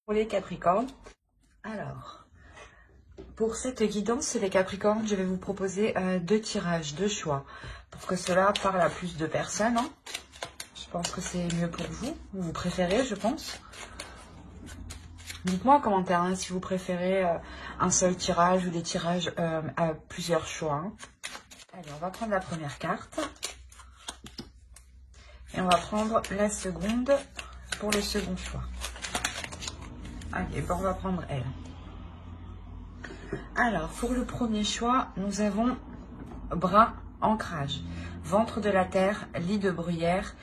Pour les Capricornes, alors, pour cette guidance, les Capricornes, je vais vous proposer deux tirages, deux choix, pour que cela parle à plus de personnes. Hein. Je pense que c'est mieux pour vous, vous préférez, je pense. Dites-moi en commentaire hein, si vous préférez un seul tirage ou des tirages à plusieurs choix. Hein. Allez, on va prendre la première carte. Et on va prendre la seconde pour le second choix. Allez, bon, on va prendre elle. Alors, pour le premier choix, nous avons bras, ancrage, ventre de la terre, lit de bruyère,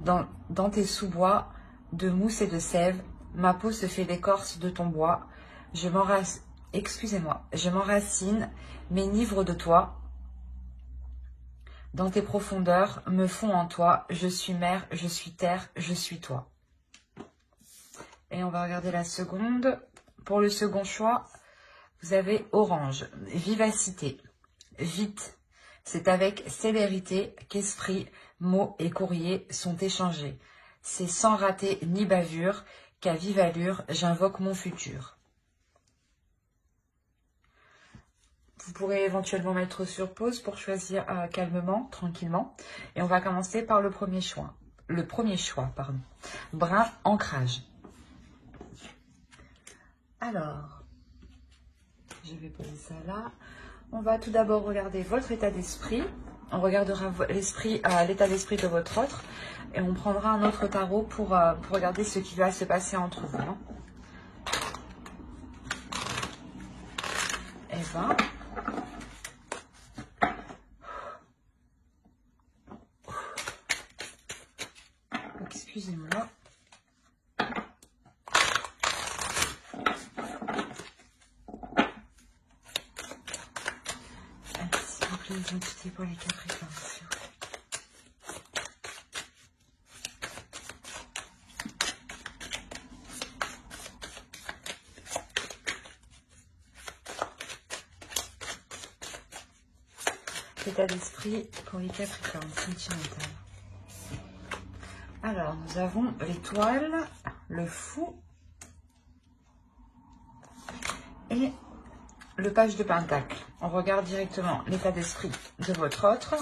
dans tes sous-bois, de mousse et de sève, ma peau se fait l'écorce de ton bois, je m'enracine, m'enivre de toi, dans tes profondeurs, me fond en toi, je suis mer, je suis terre, je suis toi. Et on va regarder la seconde. Pour le second choix, vous avez orange, vivacité, vite. C'est avec célérité qu'esprit, mots et courriers sont échangés. C'est sans rater ni bavure qu'à vive allure j'invoque mon futur. Vous pourrez éventuellement mettre sur pause pour choisir calmement, tranquillement. Et on va commencer par le premier choix. Brun, ancrage. Alors, je vais poser ça là. On va tout d'abord regarder votre état d'esprit. On regardera l'état d'esprit de votre autre. Et on prendra un autre tarot pour regarder ce qui va se passer entre vous. Hein. Et ben... Excusez-moi. S'il vous plaît, les entités pour les Capricornes. L'état d'esprit pour les Capricornes sentimental. Alors, nous avons l'étoile, le fou et le page de pentacle. On regarde directement l'état d'esprit de votre autre.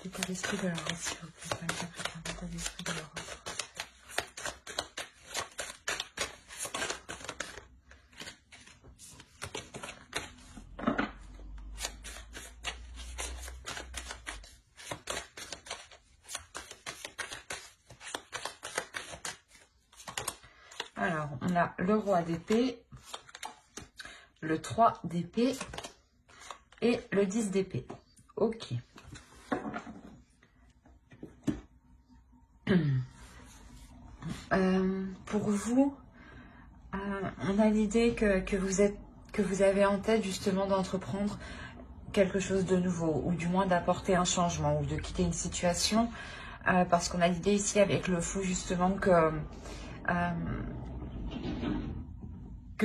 L'état d'esprit de leur autre, s'il vous plaît, pas les Capricornes, l'état d'esprit de leur autre. Alors, on a le roi d'épée, le 3 d'épée et le 10 d'épée. Ok. Pour vous, on a l'idée que vous avez en tête justement d'entreprendre quelque chose de nouveau, ou du moins d'apporter un changement, ou de quitter une situation, parce qu'on a l'idée ici avec le fou justement que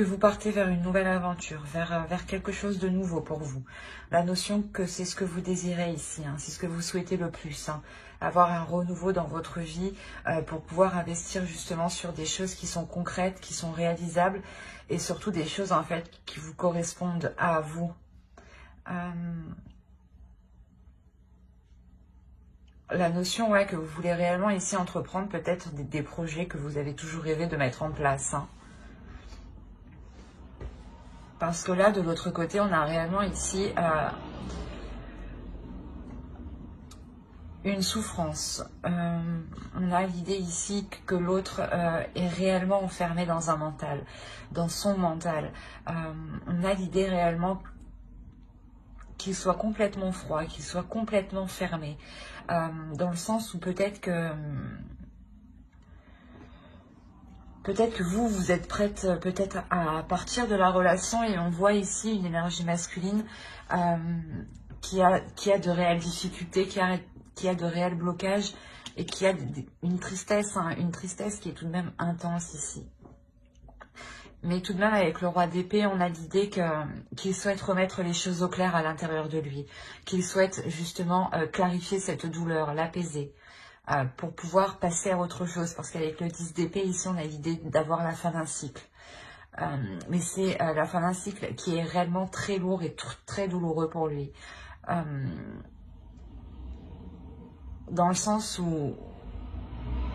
vous partez vers une nouvelle aventure, vers quelque chose de nouveau pour vous. La notion que c'est ce que vous désirez ici, hein, c'est ce que vous souhaitez le plus, hein, avoir un renouveau dans votre vie pour pouvoir investir justement sur des choses qui sont concrètes, qui sont réalisables et surtout des choses en fait qui vous correspondent à vous. La notion que vous voulez réellement ici entreprendre peut-être des projets que vous avez toujours rêvé de mettre en place, hein. Parce que là, de l'autre côté, on a réellement ici une souffrance. On a l'idée ici que l'autre est réellement enfermé dans un mental, dans son mental. On a l'idée réellement qu'il soit complètement froid, qu'il soit complètement fermé. Dans le sens où peut-être que vous êtes prête peut-être à partir de la relation et on voit ici une énergie masculine qui a de réelles difficultés, qui a de réels blocages et qui a une tristesse, hein, une tristesse qui est tout de même intense ici. Mais tout de même, avec le roi d'épée, on a l'idée qu'il souhaite remettre les choses au clair à l'intérieur de lui, qu'il souhaite justement clarifier cette douleur, l'apaiser. pour pouvoir passer à autre chose. Parce qu'avec le 10 d'épée, ici, on a l'idée d'avoir la fin d'un cycle. Mais c'est la fin d'un cycle qui est réellement très lourd et très douloureux pour lui. Dans le sens où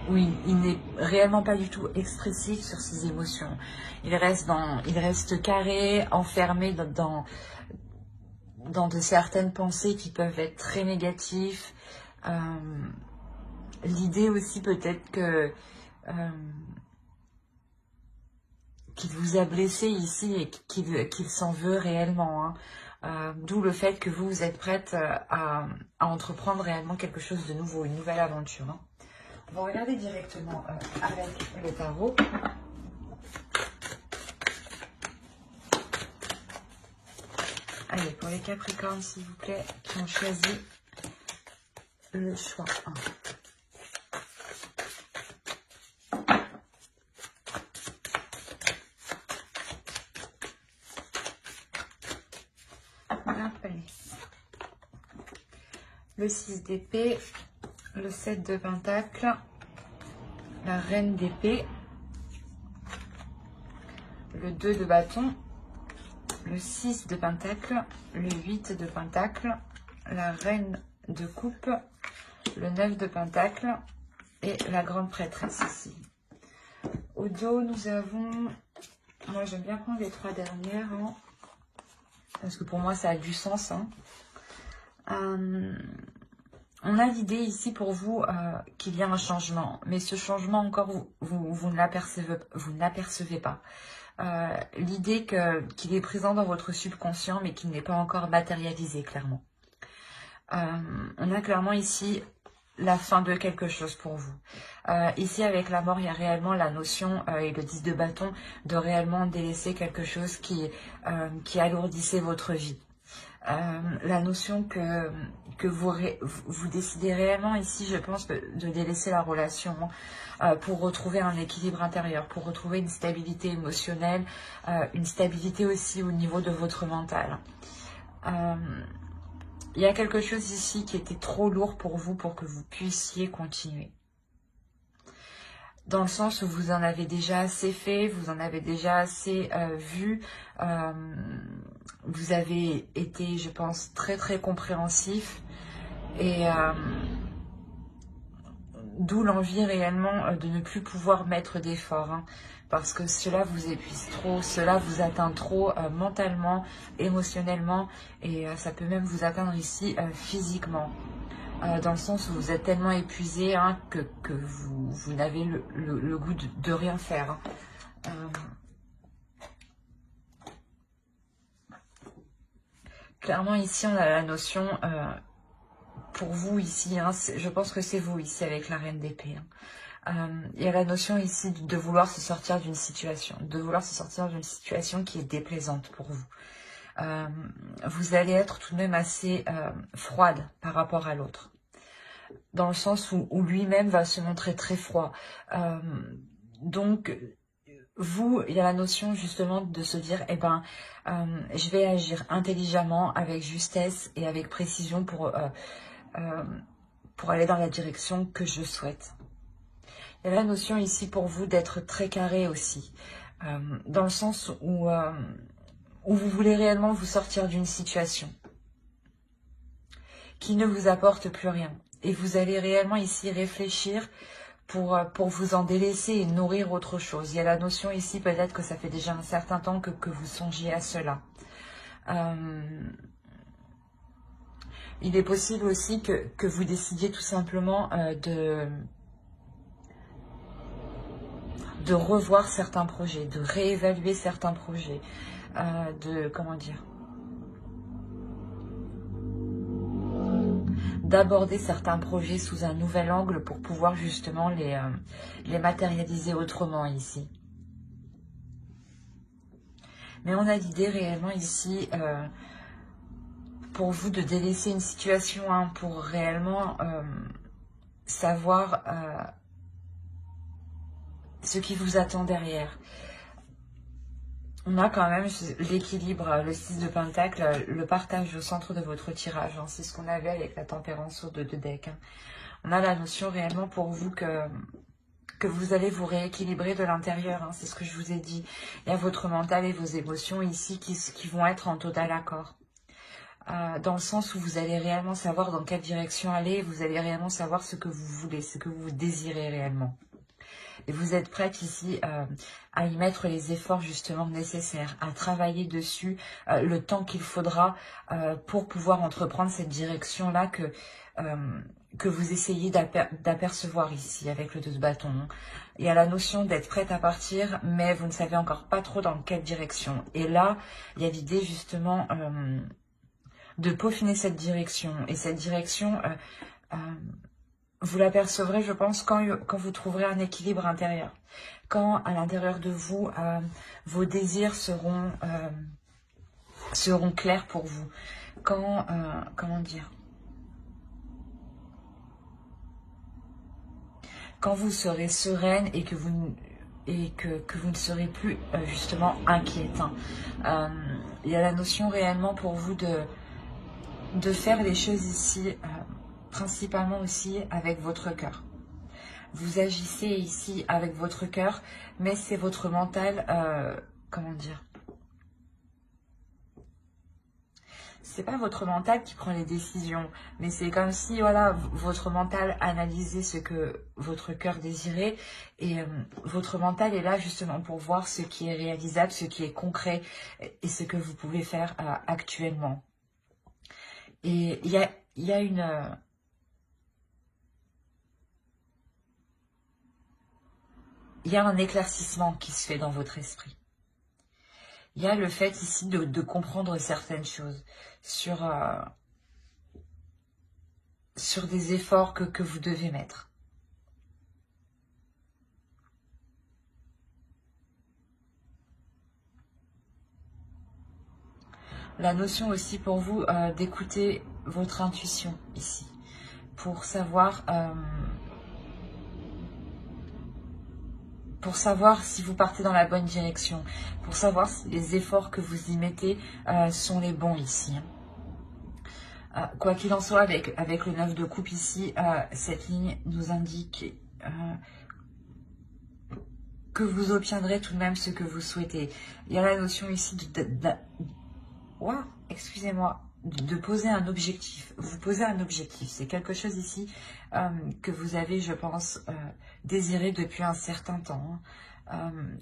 il n'est réellement pas du tout expressif sur ses émotions. Il reste carré, enfermé dans de certaines pensées qui peuvent être très négatives. L'idée aussi peut-être que qu'il vous a blessé ici et qu'il s'en veut réellement. Hein. D'où le fait que vous êtes prête à entreprendre réellement quelque chose de nouveau, une nouvelle aventure. Hein. On va regarder directement avec le tarot. Allez, pour les Capricornes, s'il vous plaît, qui ont choisi le choix 1. Le 6 d'épée, le 7 de pentacle, la reine d'épée, le 2 de bâton, le 6 de pentacle, le 8 de pentacle, la reine de coupe, le 9 de pentacle et la grande prêtresse ici. Au dos, nous avons, moi j'aime bien prendre les 3 dernières, hein, parce que pour moi ça a du sens. Hein. On a l'idée ici pour vous qu'il y a un changement, mais ce changement encore, vous ne l'apercevez pas. L'idée qu'il est présent dans votre subconscient, mais qu'il n'est pas encore matérialisé, clairement. On a clairement ici la fin de quelque chose pour vous. Ici, avec la mort, il y a réellement la notion, et le 10 de bâton, de réellement délaisser quelque chose qui alourdissait votre vie. La notion que vous décidez réellement ici, je pense, de délaisser la relation pour retrouver un équilibre intérieur, pour retrouver une stabilité émotionnelle, une stabilité aussi au niveau de votre mental. Il y a quelque chose ici qui était trop lourd pour vous pour que vous puissiez continuer. Dans le sens où vous en avez déjà assez fait, vous en avez déjà assez vu. Vous avez été, je pense, très très compréhensif. Et d'où l'envie réellement de ne plus pouvoir mettre d'efforts. Hein, parce que cela vous épuise trop, cela vous atteint trop mentalement, émotionnellement. Et ça peut même vous atteindre ici physiquement. Dans le sens où vous êtes tellement épuisé hein, que vous n'avez le goût de rien faire. Clairement ici on a la notion, pour vous ici, hein, je pense que c'est vous ici avec la reine d'épée. Hein. Il y a la notion ici de vouloir se sortir d'une situation, qui est déplaisante pour vous. Vous allez être tout de même assez froide par rapport à l'autre. Dans le sens où lui-même va se montrer très froid. Donc, vous, il y a la notion justement de se dire, eh ben, je vais agir intelligemment, avec justesse et avec précision pour aller dans la direction que je souhaite. Il y a la notion ici pour vous d'être très carré aussi. Dans le sens où vous voulez réellement vous sortir d'une situation qui ne vous apporte plus rien. Et vous allez réellement ici réfléchir pour vous en délaisser et nourrir autre chose. Il y a la notion ici, peut-être que ça fait déjà un certain temps que vous songiez à cela. Il est possible aussi que vous décidiez tout simplement de revoir certains projets, de réévaluer certains projets, d'aborder certains projets sous un nouvel angle pour pouvoir justement les matérialiser autrement ici. Mais on a l'idée réellement ici pour vous de délaisser une situation hein, pour réellement savoir ce qui vous attend derrière. On a quand même l'équilibre, le 6 de pentacle, le partage au centre de votre tirage. Hein. C'est ce qu'on avait avec la tempérance sur 2 de deck. Hein. On a la notion réellement pour vous que vous allez vous rééquilibrer de l'intérieur, hein, c'est ce que je vous ai dit. Il y a votre mental et vos émotions ici qui vont être en total accord. Dans le sens où vous allez réellement savoir dans quelle direction aller, vous allez réellement savoir ce que vous voulez, ce que vous désirez réellement. Et vous êtes prête ici à y mettre les efforts justement nécessaires, à travailler dessus le temps qu'il faudra pour pouvoir entreprendre cette direction-là que vous essayez d'apercevoir ici avec le 2 de bâton. Il y a la notion d'être prête à partir, mais vous ne savez encore pas trop dans quelle direction. Et là, il y a l'idée justement de peaufiner cette direction. Et cette direction, vous l'apercevrez, je pense, quand vous trouverez un équilibre intérieur. Quand à l'intérieur de vous, vos désirs seront clairs pour vous. Quand, comment dire, quand vous serez sereine et que vous ne serez plus justement inquiète. Hein. Il y a la notion réellement pour vous de faire les choses ici, principalement aussi avec votre cœur. Vous agissez ici avec votre cœur, mais c'est votre mental, comment dire, c'est pas votre mental qui prend les décisions, mais c'est comme si, voilà, votre mental analysait ce que votre cœur désirait, et votre mental est là justement pour voir ce qui est réalisable, ce qui est concret, et ce que vous pouvez faire actuellement. Et il y a une... il y a un éclaircissement qui se fait dans votre esprit. Il y a le fait ici de comprendre certaines choses sur des efforts que vous devez mettre. La notion aussi pour vous d'écouter votre intuition ici, pour savoir si vous partez dans la bonne direction, pour savoir si les efforts que vous y mettez sont les bons ici. Quoi qu'il en soit, avec le 9 de coupe ici, cette ligne nous indique que vous obtiendrez tout de même ce que vous souhaitez. Il y a la notion ici excusez-moi, de poser un objectif. Vous posez un objectif. C'est quelque chose ici que vous avez, je pense, désiré depuis un certain temps.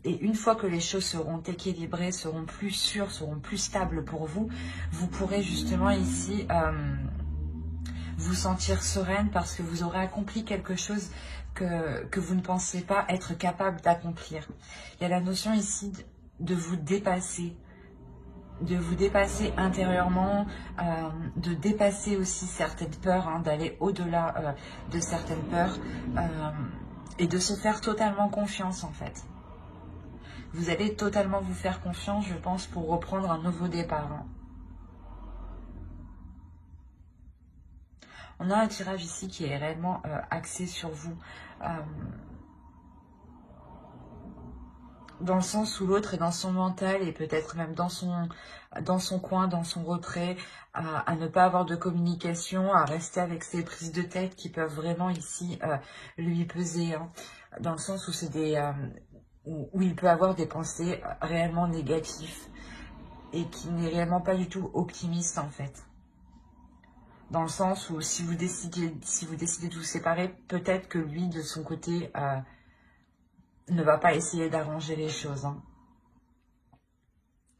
Et une fois que les choses seront équilibrées, seront plus sûres, seront plus stables pour vous, vous pourrez justement ici vous sentir sereine parce que vous aurez accompli quelque chose que vous ne pensez pas être capable d'accomplir. Il y a la notion ici de vous dépasser. De vous dépasser intérieurement, de dépasser aussi certaines peurs, hein, d'aller au-delà de certaines peurs et de se faire totalement confiance en fait. Vous allez totalement vous faire confiance, je pense, pour reprendre un nouveau départ. Hein. On a un tirage ici qui est réellement axé sur vous. Dans le sens où l'autre est dans son mental et peut-être même dans son coin, dans son retrait, à ne pas avoir de communication, à rester avec ses prises de tête qui peuvent vraiment ici lui peser. Hein, dans le sens où c'est où il peut avoir des pensées réellement négatives et qui n'est réellement pas du tout optimiste en fait. Dans le sens où si vous décidez de vous séparer, peut-être que lui de son côté ne va pas essayer d'arranger les choses. Hein.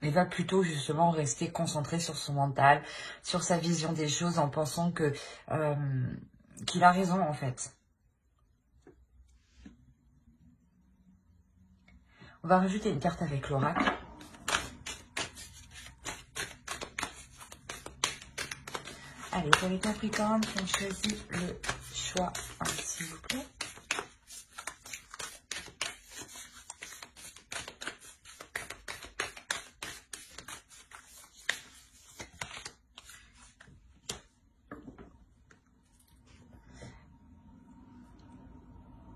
Il va plutôt justement rester concentré sur son mental, sur sa vision des choses en pensant qu'il a raison en fait. On va rajouter une carte avec l'oracle. Allez, pour les Capricornes qui ont choisi le choix 1, s'il vous plaît.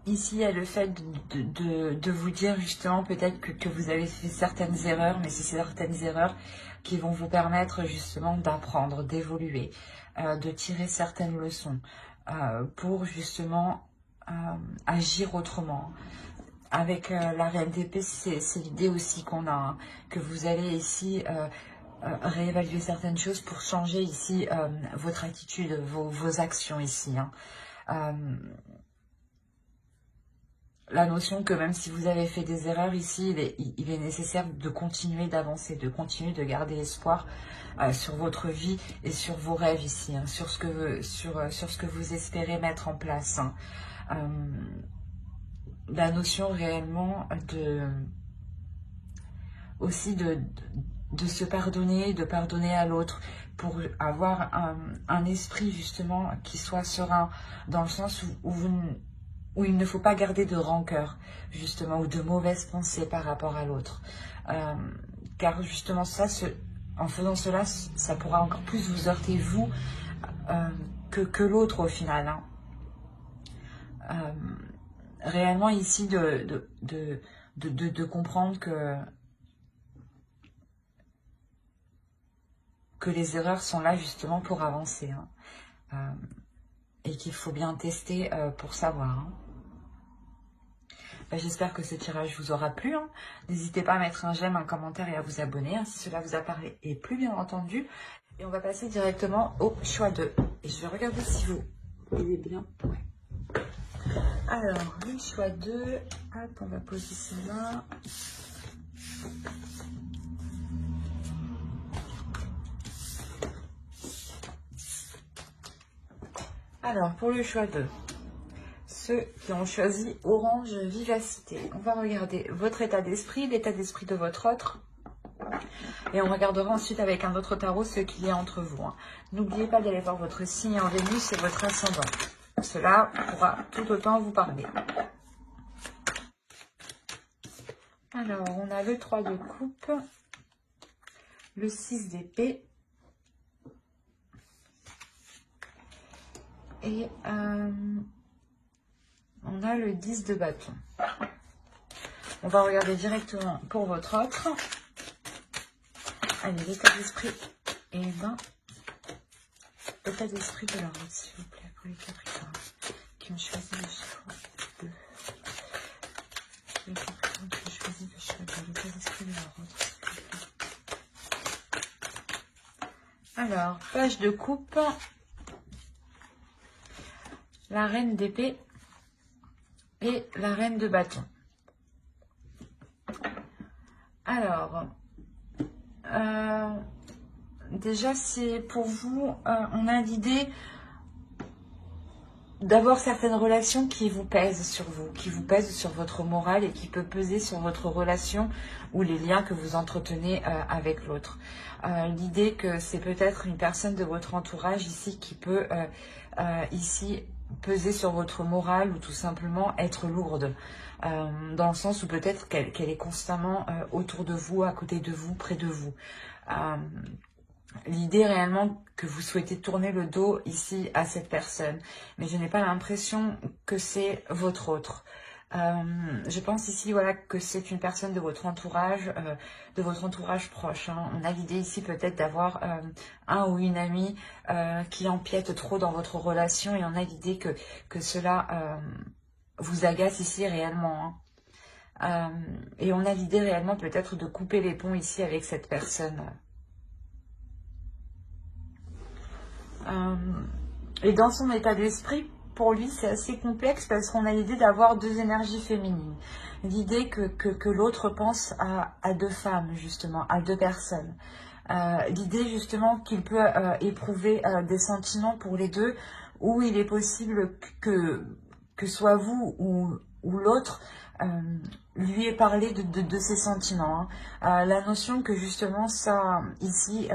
Ici, il y a le fait de vous dire justement peut-être que vous avez fait certaines erreurs, mais c'est certaines erreurs qui vont vous permettre justement d'apprendre, d'évoluer, de tirer certaines leçons. pour justement agir autrement. Avec la reine d'épée, c'est l'idée aussi qu'on a, hein, que vous allez ici réévaluer certaines choses pour changer ici votre attitude, vos actions ici. Hein. La notion que même si vous avez fait des erreurs ici, il est nécessaire de continuer d'avancer, de continuer de garder espoir sur votre vie et sur vos rêves ici, hein, sur ce que vous espérez mettre en place. Hein. La notion réellement aussi de se pardonner, de pardonner à l'autre, pour avoir un esprit justement qui soit serein, dans le sens où il ne faut pas garder de rancœur, justement, ou de mauvaises pensées par rapport à l'autre. Car justement, en faisant cela, ça pourra encore plus vous heurter, vous, que l'autre au final. Hein. Réellement ici, de comprendre que les erreurs sont là justement pour avancer. Hein. Et qu'il faut bien tester pour savoir. Hein. J'espère que ce tirage vous aura plu. Hein. N'hésitez pas à mettre un j'aime, un commentaire et à vous abonner hein, si cela vous a parlé et plus bien entendu. Et on va passer directement au choix 2. Et je vais regarder si il est bien. Ouais. Alors, le choix 2. Hop, on va poser cela. Alors, pour le choix 2, ceux qui ont choisi Orange Vivacité, on va regarder votre état d'esprit, l'état d'esprit de votre autre. Et on regardera ensuite avec un autre tarot ce qu'il y a entre vous. Hein. N'oubliez pas d'aller voir votre signe en Vénus et votre ascendant. Cela pourra tout autant vous parler. Alors, on a le 3 de coupe, le 6 d'épée. Et on a le 10 de bâton. On va regarder directement pour votre autre. Allez, l'état d'esprit. Et ben, l'état d'esprit de leur autre, s'il vous plaît, pour les Capricornes qui ont choisi le choix 2. Les Capricornes qui ont choisi le choix 2. L'état d'esprit de leur autre, s'il vous plaît. Alors, page de coupe. La reine d'épée et la reine de bâton. Alors, déjà, c'est pour vous, on a l'idée d'avoir certaines relations qui vous pèsent sur vous, qui vous pèsent sur votre morale et qui peut peser sur votre relation ou les liens que vous entretenez avec l'autre. L'idée que c'est peut-être une personne de votre entourage ici qui peut ici peser sur votre morale ou tout simplement être lourde, dans le sens où peut-être qu'elle est constamment autour de vous, à côté de vous, près de vous. L'idée réellement que vous souhaitez tourner le dos ici à cette personne, mais je n'ai pas l'impression que c'est votre autre. Je pense ici voilà que c'est une personne de votre entourage proche. Hein. On a l'idée ici peut-être d'avoir un ou une amie qui empiète trop dans votre relation et on a l'idée que cela vous agace ici réellement. Hein. Et on a l'idée réellement peut-être de couper les ponts ici avec cette personne. Et dans son état d'esprit, pour lui, c'est assez complexe parce qu'on a l'idée d'avoir deux énergies féminines. L'idée que l'autre pense à deux femmes, justement, à deux personnes. L'idée, justement, qu'il peut éprouver des sentiments pour les deux, où il est possible que soit vous ou l'autre lui ait parlé de ses sentiments. Hein. La notion que, justement, ça, ici,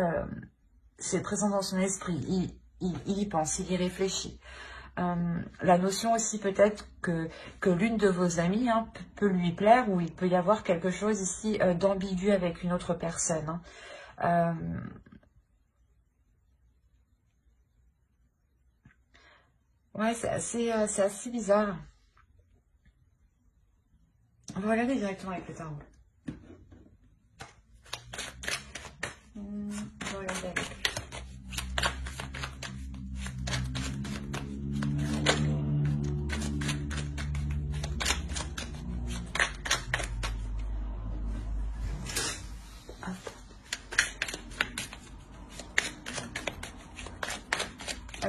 c'est présent dans son esprit. Il y pense, il y réfléchit. La notion aussi peut-être que l'une de vos amies hein, peut lui plaire ou il peut y avoir quelque chose ici d'ambigu avec une autre personne. Hein. Ouais, c'est assez bizarre. On va regarder directement avec le tarot. On va regarder avec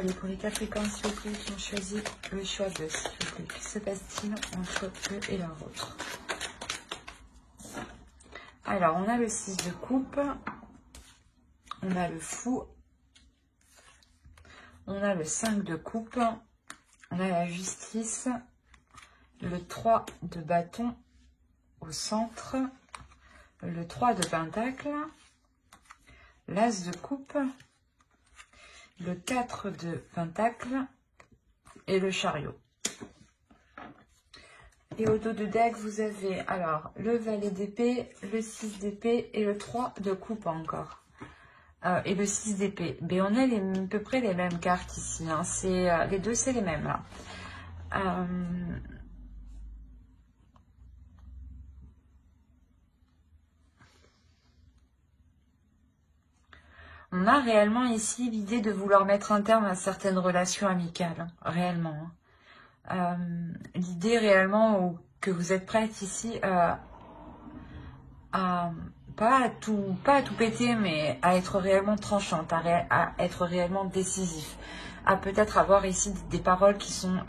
Allez, pour les Capricornes, s'il vous plaît, qui ont choisi le choix 2, s'il vous plaît. Que se passe-t-il entre eux et leur autre? Alors, on a le 6 de coupe. On a le fou. On a le 5 de coupe. On a la justice. Le 3 de bâton au centre. Le 3 de pentacle. L'as de coupe. Le 4 de pentacle. Et le chariot. Et au dos de deck, vous avez alors le valet d'épée, le 6 d'épée et le 3 de coupe encore. Et le 6 d'épée. Mais on a à peu près les mêmes cartes ici. Hein. Les deux, c'est les mêmes là. On a réellement ici l'idée de vouloir mettre un terme à certaines relations amicales. Hein, réellement. Hein. L'idée réellement que vous êtes prête ici à pas à tout péter, mais à être réellement tranchante, à être réellement décisif, à peut-être avoir ici des paroles qui sont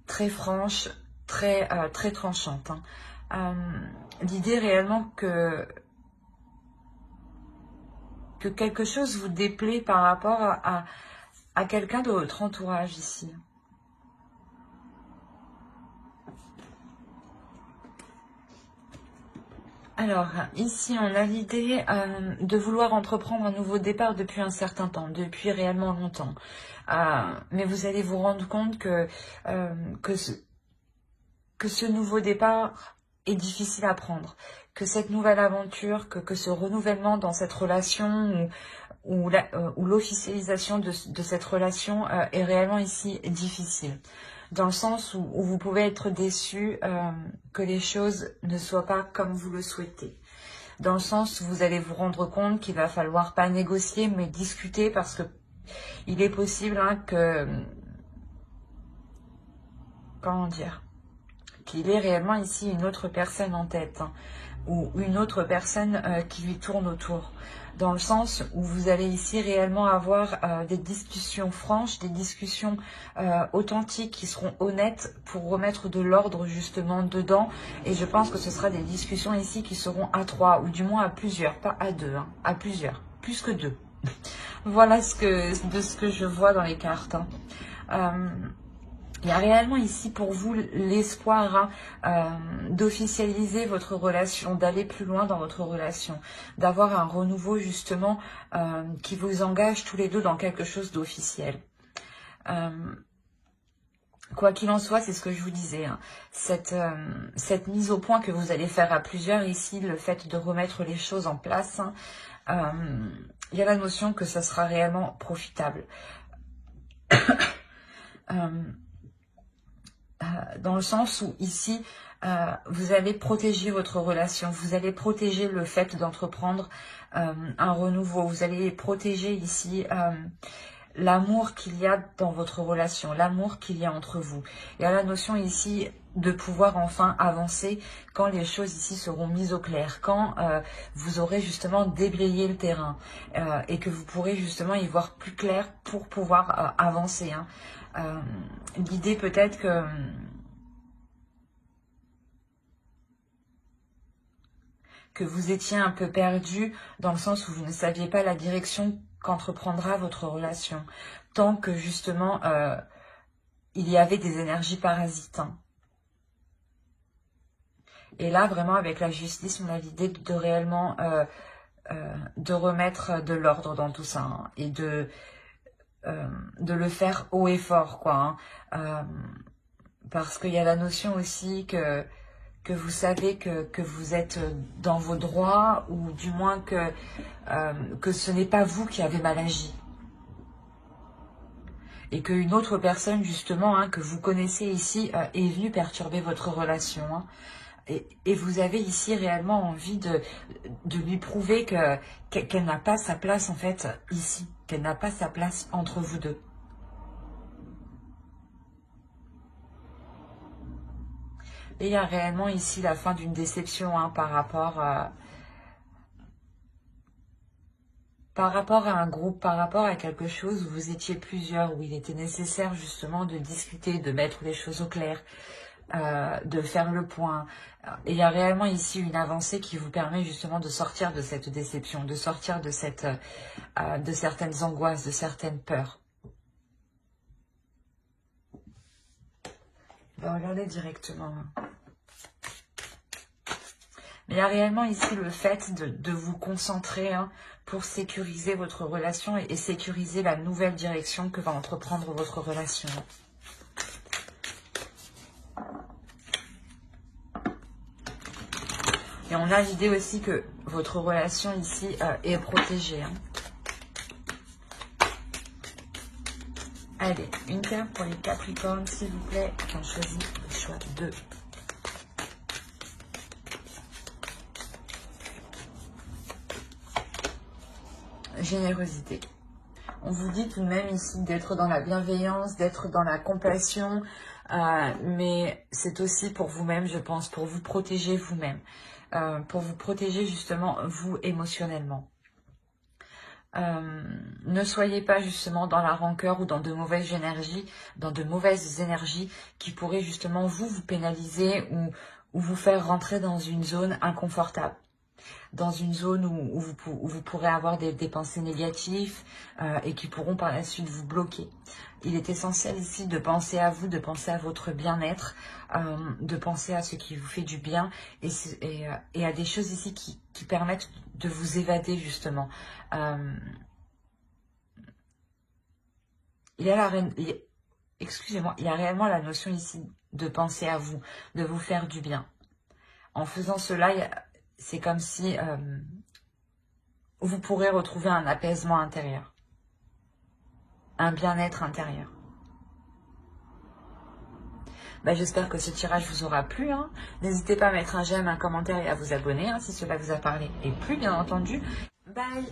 très franches, très tranchantes. Hein. L'idée réellement que quelque chose vous déplaît par rapport à quelqu'un de votre entourage ici. Alors, ici, on a l'idée de vouloir entreprendre un nouveau départ depuis un certain temps, depuis réellement longtemps. Mais vous allez vous rendre compte que ce nouveau départ est difficile à prendre, que cette nouvelle aventure, que ce renouvellement dans cette relation ou l'officialisation de cette relation est réellement ici difficile. Dans le sens où vous pouvez être déçu que les choses ne soient pas comme vous le souhaitez. Dans le sens où vous allez vous rendre compte qu'il va falloir pas négocier, mais discuter, parce que il est possible hein, comment dire, qu'il ait réellement ici une autre personne en tête, hein, ou une autre personne qui lui tourne autour. Dans le sens où vous allez ici réellement avoir des discussions franches, des discussions authentiques qui seront honnêtes pour remettre de l'ordre justement dedans. Et je pense que ce sera des discussions ici qui seront à 3 ou du moins à plusieurs, pas à 2, hein, à plusieurs, plus que 2. Voilà ce que je vois dans les cartes. Hein. Il y a réellement ici pour vous l'espoir hein, d'officialiser votre relation, d'aller plus loin dans votre relation, d'avoir un renouveau justement qui vous engage tous les deux dans quelque chose d'officiel. Quoi qu'il en soit, c'est ce que je vous disais, hein, cette mise au point que vous allez faire à plusieurs ici, le fait de remettre les choses en place, hein, il y a la notion que ça sera réellement profitable. Dans le sens où ici, vous allez protéger votre relation, vous allez protéger le fait d'entreprendre un renouveau, vous allez protéger ici l'amour qu'il y a dans votre relation, l'amour qu'il y a entre vous. Il y a la notion ici de pouvoir enfin avancer quand les choses ici seront mises au clair, quand vous aurez justement déblayé le terrain et que vous pourrez justement y voir plus clair pour pouvoir avancer. Hein. L'idée peut-être que vous étiez un peu perdu dans le sens où vous ne saviez pas la direction qu'entreprendra votre relation, tant que justement il y avait des énergies parasites. Hein. Et là, vraiment, avec la justice, on a l'idée de réellement de remettre de l'ordre dans tout ça hein, et de le faire haut et fort, quoi. Hein. Parce qu'il y a la notion aussi que vous savez que vous êtes dans vos droits, ou du moins que ce n'est pas vous qui avez mal agi. Et qu'une autre personne, justement, hein, que vous connaissez ici, est venue perturber votre relation. Hein. Et vous avez ici réellement envie de lui prouver qu'elle n'a pas sa place, en fait, ici. Qu'elle n'a pas sa place entre vous deux. Et il y a réellement ici la fin d'une déception hein, par rapport par rapport à un groupe, par rapport à quelque chose où vous étiez plusieurs, où il était nécessaire justement de discuter, de mettre les choses au clair, de faire le point. Il y a réellement ici une avancée qui vous permet justement de sortir de cette déception, de sortir de de certaines angoisses, de certaines peurs. On va regarder directement. Mais il y a réellement ici le fait de vous concentrer pour sécuriser votre relation et sécuriser la nouvelle direction que va entreprendre votre relation. Et on a l'idée aussi que votre relation ici est protégée. Allez, une carte pour les Capricornes, s'il vous plaît. J'en choisis le choix 2. Générosité. On vous dit tout de même ici d'être dans la bienveillance, d'être dans la compassion, mais c'est aussi pour vous-même, je pense, pour vous protéger vous-même, pour vous protéger justement vous émotionnellement. Ne soyez pas justement dans la rancœur ou dans de mauvaises énergies, qui pourraient justement vous pénaliser ou vous faire rentrer dans une zone inconfortable. Dans une zone où vous pourrez avoir des pensées négatives et qui pourront par la suite vous bloquer. Il est essentiel ici de penser à vous, de penser à votre bien-être, de penser à ce qui vous fait du bien et à des choses ici qui permettent de vous évader justement. Excusez-moi, il y a réellement la notion ici de penser à vous, de vous faire du bien. En faisant cela, c'est comme si vous pourrez retrouver un apaisement intérieur, un bien-être intérieur. J'espère que ce tirage vous aura plu. N'hésitez pas à mettre un j'aime, un commentaire et à vous abonner si cela vous a parlé et plu, bien entendu. Bye!